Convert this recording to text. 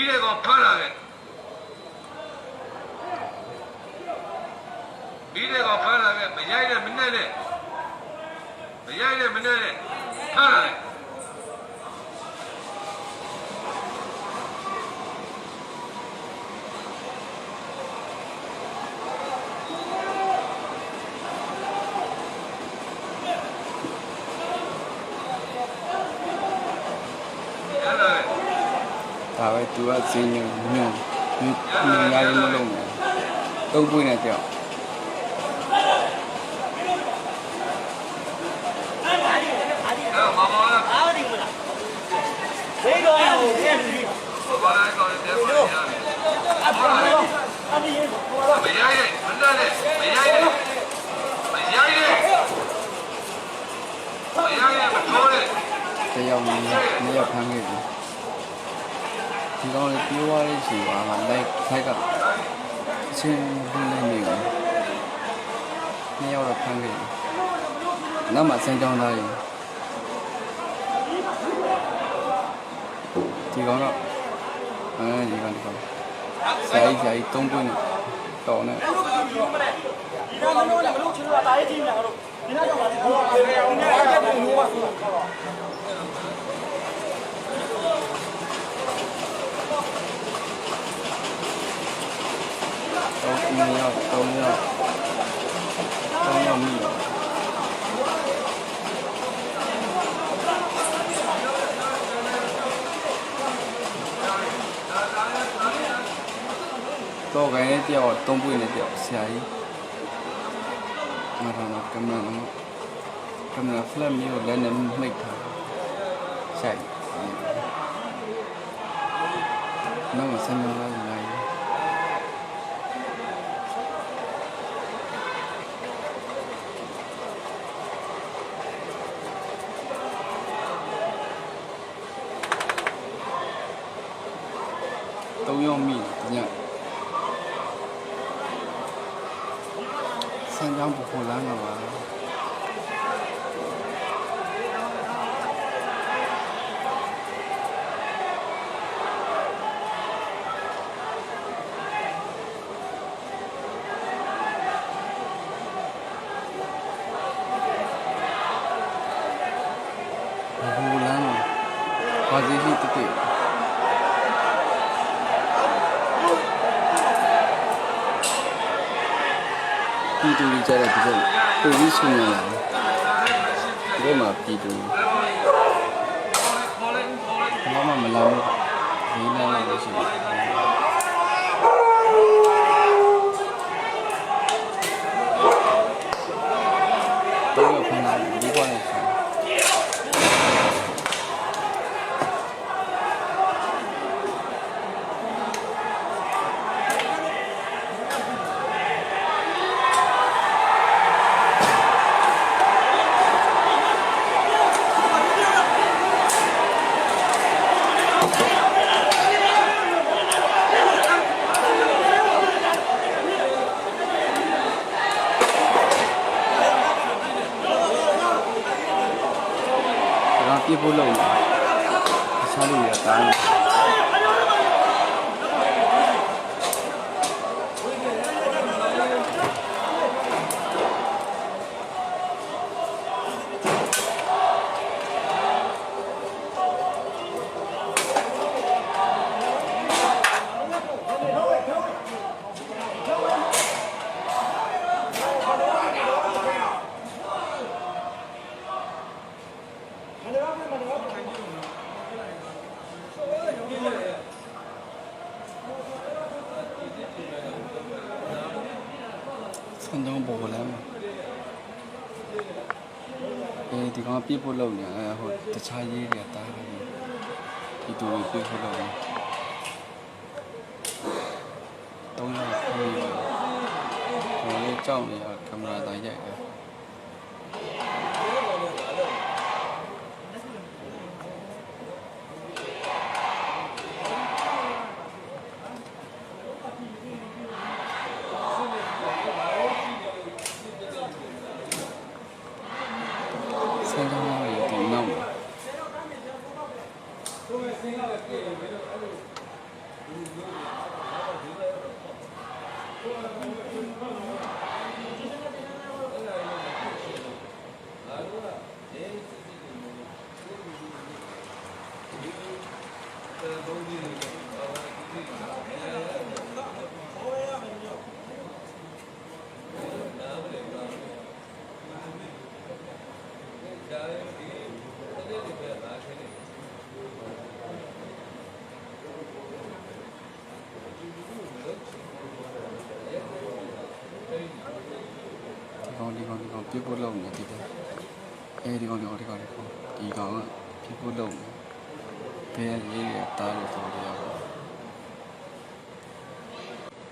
တဲ့ကောင်ဖမ်းလာခဲ့ပြီးတဲ့ကောင်ဖမ်းလာခဲ့မရိုက်တဲ့မနဲ့နဲ့မရိုက်တဲ့မနဲ့နဲ့ဖမ်းလာခဲ့ဒါပဲသူကစင်းညညညရည်မလုံးဘူးသုံးပွင့်နဲ့ကြောက်ဘေးတော့ရဘူးပြည့်ပြီဘာလဲကောင်းတယ်ပြန်ပါရမရိုက်နဲ့မနဲ့နဲ့မရိုက်နဲ့မရိုက်နဲ့မရိုက်နဲ့မထိုးနဲ့တယောက်နှစ်ယောက်ဖမ်းခဲ့ပြီဒီကောင်လေးပြေးသွားတဲ့ချိန်မှာလိုက်ခိုက်ကအချင်းလေးနေပြီနှစ်ယောက်တော့ဖမ်းခဲ့ပြီနောက်မှစမ်းကြောင်းသားကြီးဒီကောင်တော့ဒီကောင်ဆရာကြီးသုံးပွင့်နဲ့တော်နဲ့ဒီတော့မလို့လည်းမလို့ချင်လို့တာရေးကြည့်နေတာကတော့ဒီနောက်တော့ပါတော့တော့မြင်တော့ကဲတယောက်သုံးပွင့်နဲ့တယောက်ဆရာကြီးมาทำกำลังဖလက်မျိုးလည်းနဲ့မိတ်ထားဆိုင်နောက်ဆန်းလာလိုက်သုံးယောက်မိညဆန်းကြောင်းပူလာမှာပါဘာစီရှိတည်ပြည်သူကြီးကြတဲ့ဒီလိုပုံပြီးဆုံးနေတယ်ဒီမှာပြည်သူဘာမှမလာဘူးဒီနေ့လည်းရှိတယ်တော့ခဏဒီကွာနေပြေဖို့လုံးစားလို့ရတာဆန်းကြောင်းပေါ်လာမှာဒီကောင်ပြေဖို့လုံးနေဟိုတခြားရေးတွေတားတယ်ဒီတူပြေဖို့လုံးတုံးရခွေးဟိုလေးကြောက်နေရကင်မရာတိုင်းရိုက်တယ် ဒီကောင်ပြစ်ဖို့လုပ်နေဒီကောင်ဒီကောင်ပြစ်ဖို့လုပ်နေဘယ်လေးတားလို့ဆိုရပါ